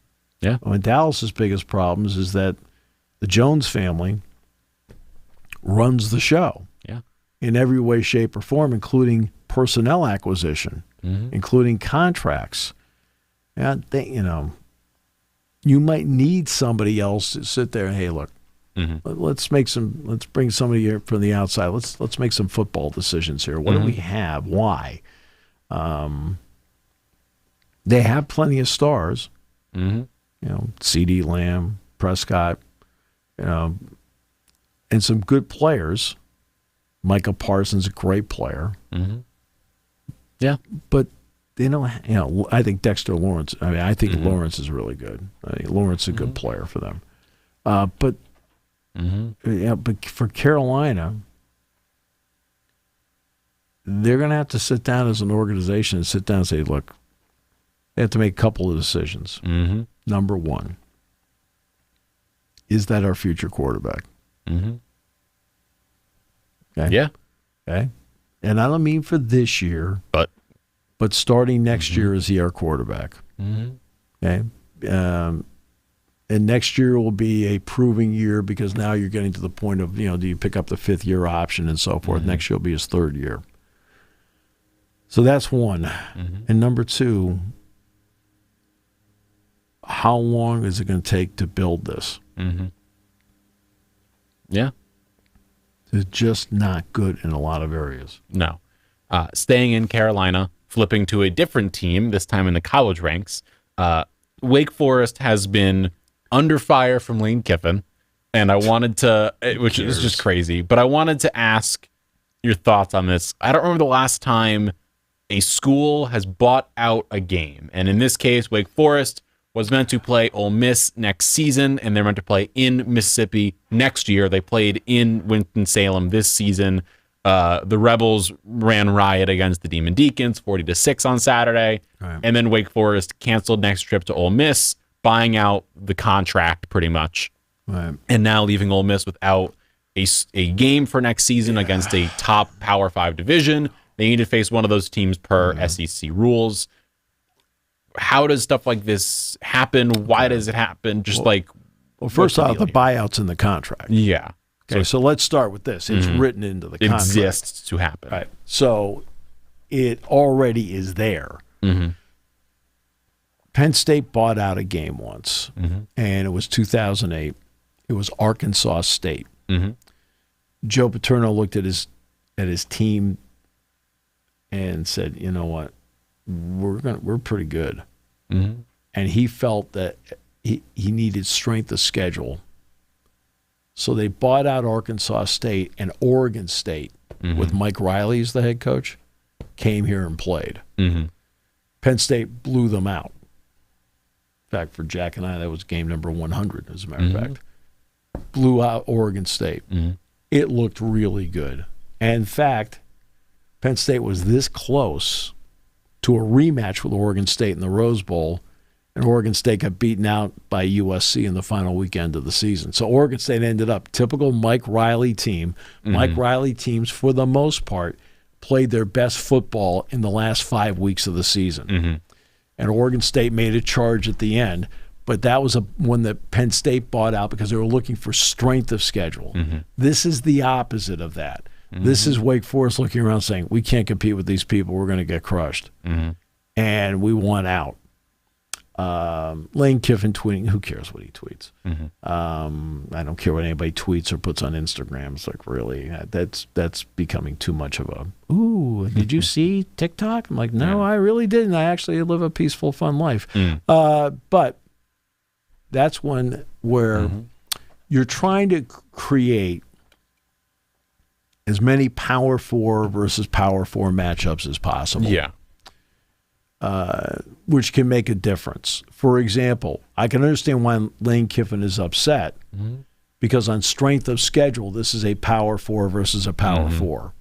Yeah. One of Dallas's biggest problems is that the Jones family runs the show. Yeah. In every way, shape, or form, including personnel acquisition, including contracts. And you might need somebody else to sit there and, hey, look, let's bring somebody here from the outside. Let's make some football decisions here. What do we have? Why? They have plenty of stars. CeeDee Lamb, Prescott, and some good players. Micah Parsons, a great player. Yeah. But I think Dexter Lawrence. I mean, I think Lawrence is really good. I think Lawrence is a good player for them. But for Carolina, they're going to have to sit down as an organization and sit down and say, look, they have to make a couple of decisions. Number one, is that our future quarterback? Okay. Yeah. Okay. And I don't mean for this year, but starting next year, is he our quarterback? Okay. And next year will be a proving year because now you're getting to the point of, do you pick up the 5th-year option and so forth? Next year will be his 3rd year. So that's one. And number two, how long is it going to take to build this? Mm-hmm. Yeah. It's just not good in a lot of areas. No. Staying in Carolina, flipping to a different team, this time in the college ranks. Wake Forest has been under fire from Lane Kiffin, and I wanted to, which is just crazy, but I wanted to ask your thoughts on this. I don't remember the last time a school has bought out a game, and in this case, Wake Forest was meant to play Ole Miss next season, and they're meant to play in Mississippi next year. They played in Winston-Salem this season. The Rebels ran riot against the Demon Deacons, 40-6 on Saturday. Right. And then Wake Forest canceled next trip to Ole Miss, buying out the contract pretty much. Right. And now leaving Ole Miss without a game for next season against a top Power 5 division. They need to face one of those teams per SEC rules. How does stuff like this happen? Why does it happen? Well, first off, the buyout's in the contract. Yeah. Okay, so let's start with this. It's written into the contract. It exists to happen. Right. So it already is there. Mm-hmm. Penn State bought out a game once, and it was 2008. It was Arkansas State. Mm-hmm. Joe Paterno looked at his team and said, "You know what? We're pretty good." Mm-hmm. And he felt that he needed strength of schedule. So they bought out Arkansas State, and Oregon State, with Mike Riley as the head coach, came here and played. Mm-hmm. Penn State blew them out. In fact, for Jack and I, that was game number 100, as a matter of fact. Blew out Oregon State. It looked really good. And in fact, Penn State was this close to a rematch with Oregon State in the Rose Bowl, and Oregon State got beaten out by USC in the final weekend of the season. So Oregon State ended up typical Mike Riley team. Mike Riley teams, for the most part, played their best football in the last 5 weeks of the season. And Oregon State made a charge at the end, but that was one that Penn State bought out because they were looking for strength of schedule. This is the opposite of that. This is Wake Forest looking around saying, we can't compete with these people. We're going to get crushed. And we want out. Lane Kiffin tweeting, who cares what he tweets? I don't care what anybody tweets or puts on Instagram. It's like, really, that's becoming too much of a, ooh, did you see TikTok? I'm like, no, I really didn't. I actually live a peaceful, fun life. But that's one where you're trying to create as many Power 4 versus Power 4 matchups as possible. Yeah. Which can make a difference. For example, I can understand why Lane Kiffin is upset because on strength of schedule, this is a Power 4 versus a Power 4.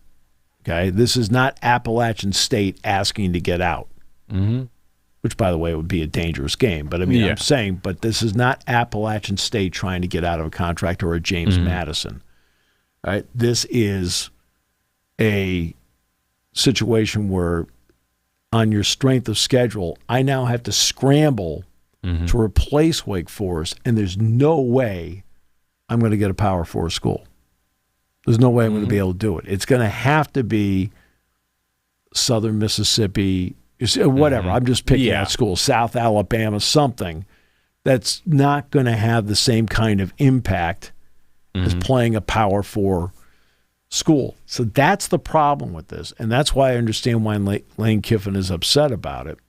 Okay? This is not Appalachian State asking to get out, which, by the way, would be a dangerous game. But, I mean, I'm saying, but this is not Appalachian State trying to get out of a contract or a James Madison. All right? This is a situation where on your strength of schedule, I now have to scramble to replace Wake Forest, and there's no way I'm going to get a Power 4 school. There's no way I'm going to be able to do it. It's going to have to be Southern Mississippi, whatever. I'm just picking out schools, South Alabama, something that's not going to have the same kind of impact as playing a Power 4 school. So that's the problem with this, and that's why I understand why Lane Kiffin is upset about it,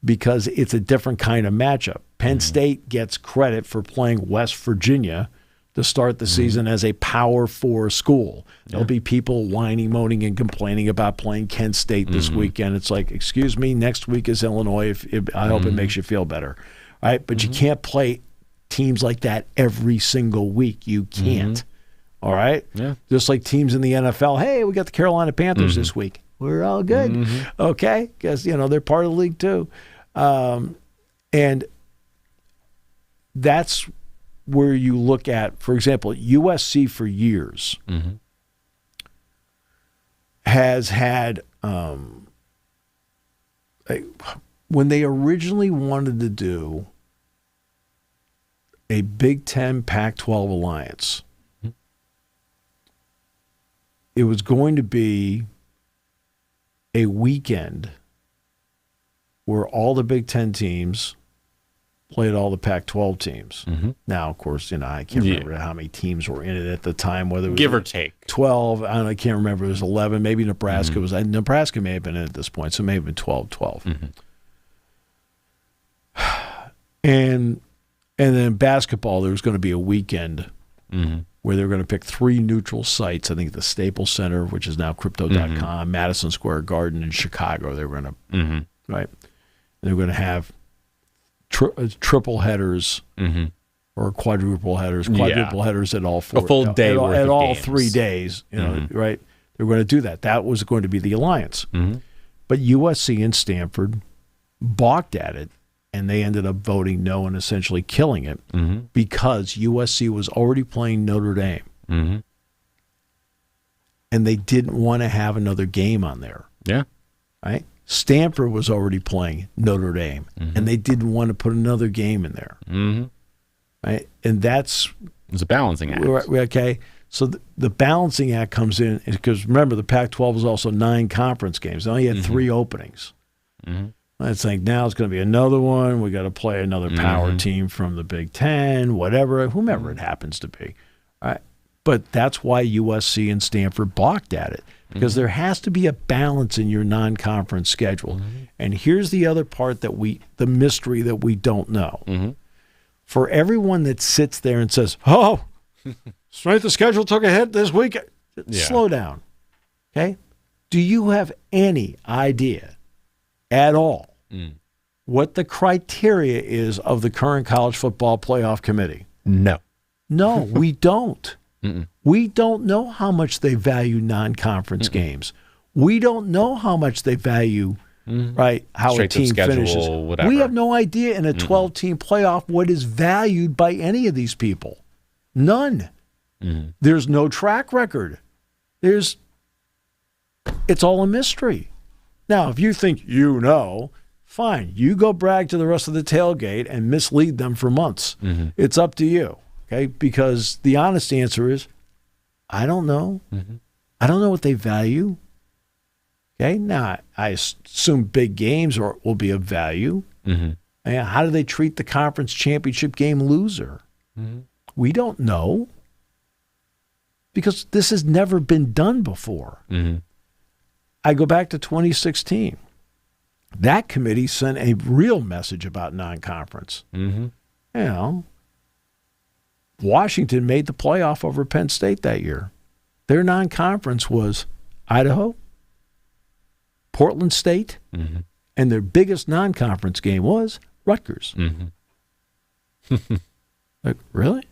because it's a different kind of matchup. Penn State gets credit for playing West Virginia to start the season as a Power 4 school. There'll be people whining, moaning, and complaining about playing Kent State this weekend. It's like, excuse me, next week is Illinois. I hope it makes you feel better. All right? But you can't play teams like that every single week. You can't. All right? Yeah. Just like teams in the NFL. Hey, we got the Carolina Panthers this week. We're all good. Okay? Because, they're part of the league too. And that's where you look at, for example, USC for years has had, when they originally wanted to do a Big Ten Pac-12 alliance, it was going to be a weekend where all the Big Ten teams played all the Pac-12 teams. Mm-hmm. Now, of course, I can't remember how many teams were in it at the time. Whether it was give or take 12, I can't remember. It was 11. Maybe Nebraska was. Nebraska may have been in at this point, so it may have been 12. Mm-hmm. And then basketball, there was going to be a weekend where they were going to pick 3 neutral sites. I think the Staples Center, which is now Crypto.com, Madison Square Garden, and Chicago. They were going to right. They were going to have triple headers or quadruple headers at all 4. A full day at worth of all games. 3 days. Right? They were going to do that. That was going to be the alliance. But USC and Stanford balked at it. And they ended up voting no and essentially killing it because USC was already playing Notre Dame. And they didn't want to have another game on there. Yeah. Right? Stanford was already playing Notre Dame, and they didn't want to put another game in there. Right? And that's... It's a balancing act. Okay. So the balancing act comes in because, remember, the Pac-12 was also 9 conference games. They only had 3 openings. It's like now it's going to be another one. We got to play another power team from the Big Ten, whatever, whomever it happens to be. All right. But that's why USC and Stanford balked at it because there has to be a balance in your non-conference schedule. And here's the other part the mystery that we don't know. For everyone that sits there and says, "Oh, strength of schedule took a hit this week," slow down. Okay? Do you have any idea at all what the criteria is of the current college football playoff committee? No. No, we don't. We don't know how much they value non-conference games. We don't know how much they value right how Strength a team of schedule, finishes. whatever. We have no idea in a 12-team playoff what is valued by any of these people. None. There's no track record. It's all a mystery. Now, if you think fine. You go brag to the rest of the tailgate and mislead them for months. It's up to you, okay? Because the honest answer is, I don't know. I don't know what they value. Okay? Now, I assume big games will be of value. And how do they treat the conference championship game loser? We don't know. Because this has never been done before. I go back to 2016. That committee sent a real message about non-conference. Washington made the playoff over Penn State that year. Their non-conference was Idaho, Portland State, and their biggest non-conference game was Rutgers. Like, really?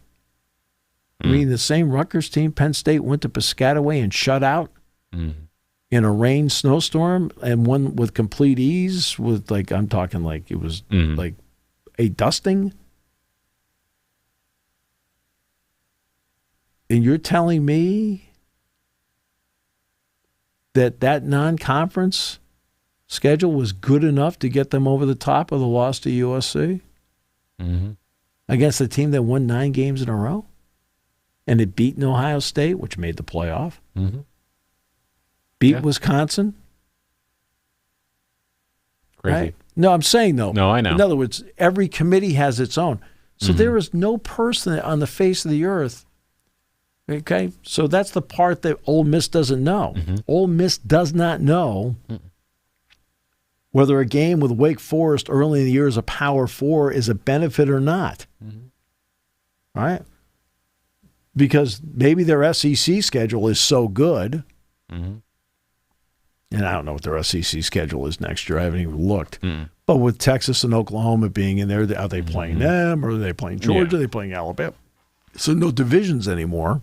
I mean, the same Rutgers team, Penn State, went to Piscataway and shut out in a rain snowstorm and won with complete ease with, like, I'm talking like it was like a dusting. And you're telling me that non-conference schedule was good enough to get them over the top of the loss to USC against a team that won 9 games in a row? And it beat Ohio State, which made the playoff. Beat Wisconsin. Crazy. Right? No, I'm saying, though. No, I know. In other words, every committee has its own. So there is no person on the face of the earth. Okay? So that's the part that Ole Miss doesn't know. Ole Miss does not know whether a game with Wake Forest early in the year as a Power 4 is a benefit or not. All right? Because maybe their SEC schedule is so good. And I don't know what their SEC schedule is next year. I haven't even looked. But with Texas and Oklahoma being in there, are they playing them? Or are they playing Georgia? Are they playing Alabama? So no divisions anymore.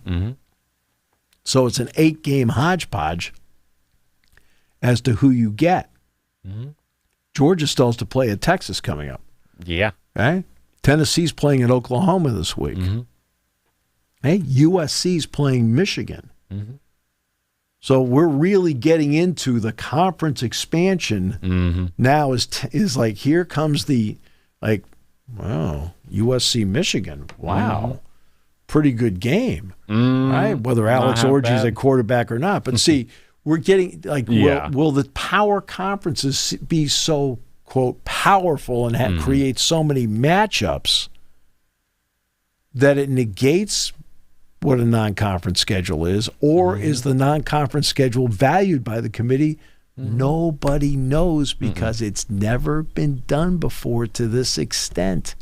So it's an 8-game hodgepodge as to who you get. Georgia still has to play at Texas coming up. Yeah. Okay? Tennessee's playing at Oklahoma this week. Hey, USC's playing Michigan. So we're really getting into the conference expansion now is like, here comes the, like, wow, USC Michigan. Wow. Pretty good game. Right? Whether Alex Orji's a quarterback or not. But see, we're getting, like, will the power conferences be so quote, powerful and create so many matchups that it negates what a non-conference schedule is, or is the non-conference schedule valued by the committee? Nobody knows, because it's never been done before to this extent.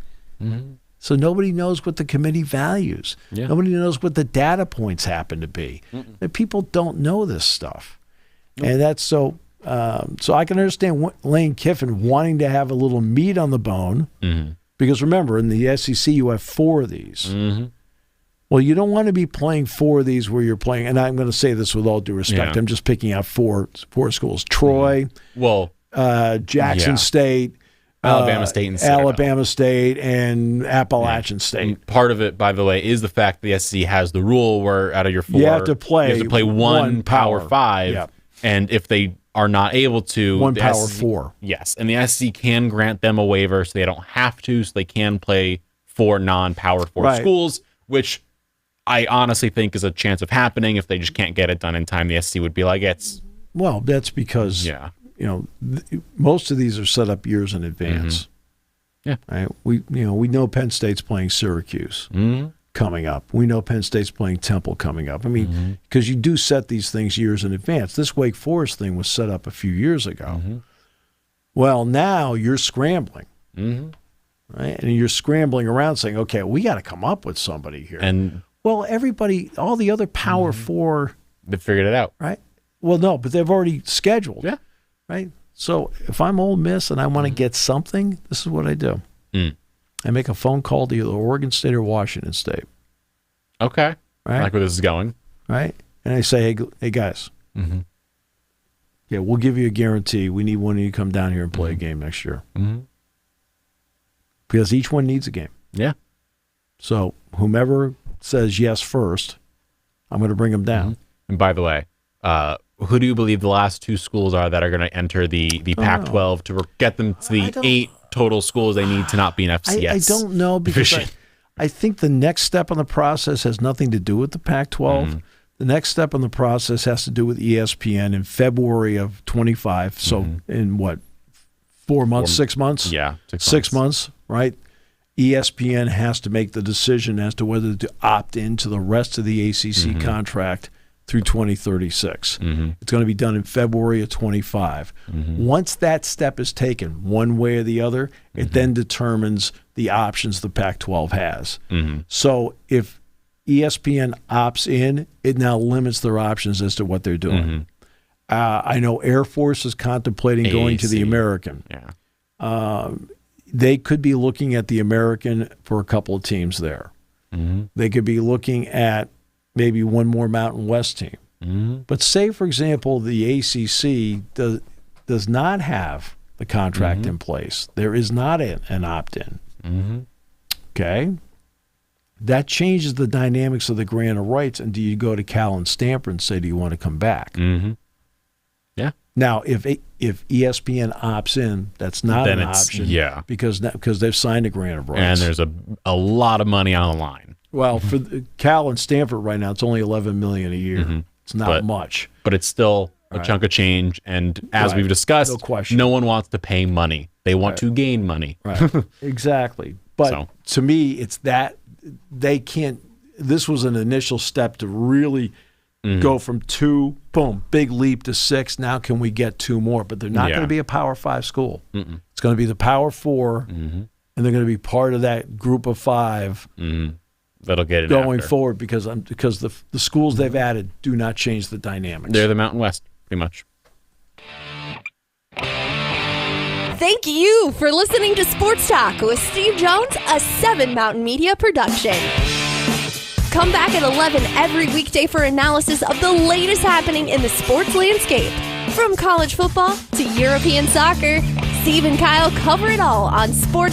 So nobody knows what the committee values. Yeah. Nobody knows what the data points happen to be. People don't know this stuff. And that's so I can understand Lane Kiffin wanting to have a little meat on the bone, because remember, in the SEC you have 4 of these. Well, you don't want to be playing 4 of these where you're playing, and I'm going to say this with all due respect. I'm just picking out four schools: Troy, Jackson State, Alabama State, and Appalachian State. And part of it, by the way, is the fact the SEC has the rule where out of your 4, you have to play one Power 5, and if they are not able to, one Power 4. Yes, and the SEC can grant them a waiver, so they don't have to, so they can play 4 non-Power 4 schools, which I honestly think is a chance of happening. If they just can't get it done in time, the SEC would be like, it's... Well, that's because, most of these are set up years in advance. Right? We know Penn State's playing Syracuse coming up. We know Penn State's playing Temple coming up. I mean, because you do set these things years in advance. This Wake Forest thing was set up a few years ago. Well, now you're scrambling. Right? And you're scrambling around saying, okay, we got to come up with somebody here. And well, everybody, all the other Power 4... They figured it out. Right? Well, no, but they've already scheduled. Yeah. Right? So if I'm Ole Miss and I want to get something, this is what I do. I make a phone call to either Oregon State or Washington State. Okay. Right? I like where this is going. Right? And I say, hey guys, yeah, we'll give you a guarantee. We need one of you to come down here and play a game next year. Because each one needs a game. Yeah. So whomever says yes first, I'm going to bring them down. And by the way, who do you believe the last 2 schools are that are going to enter the Pac-12 to get them to the 8 total schools they need to not be an FCS? I don't know, because I think the next step in the process has nothing to do with the Pac-12. The next step in the process has to do with ESPN in February of 25. So in what, 4 months, 6 months? Yeah, 6 months, right? ESPN has to make the decision as to whether to opt into the rest of the ACC contract through 2036. It's going to be done in February of 25. Once that step is taken, one way or the other, it then determines the options the Pac-12 has. So if ESPN opts in, it now limits their options as to what they're doing. I know Air Force is contemplating going to the American. They could be looking at the American for a couple of teams there. They could be looking at maybe one more Mountain West team. But say, for example, the ACC does not have the contract in place. There is not an opt-in. Okay? That changes the dynamics of the grant of rights. And do you go to Cal and Stanford and say, do you want to come back? Yeah. Now, if ESPN opts in, that's not an option. Yeah. Because they've signed a grant of rights. And there's a lot of money on the line. Well, for Cal and Stanford right now, it's only $11 million a year. It's not much. But it's still a chunk of change. And as we've discussed, no one wants to pay money. They want to gain money. Right. Exactly. But to me, it's that they can't. This was an initial step to really go from 2, boom, big leap to 6. Now can we get 2 more? But they're not going to be a Power 5 school. It's going to be the Power 4, and they're going to be part of that group of 5 that'll get it going forward, because the schools they've added do not change the dynamics. They're the Mountain West, pretty much. Thank you for listening to Sports Talk with Steve Jones, a 7 Mountain Media production. Come back at 11 every weekday for analysis of the latest happening in the sports landscape. From college football to European soccer, Steve and Kyle cover it all on Sports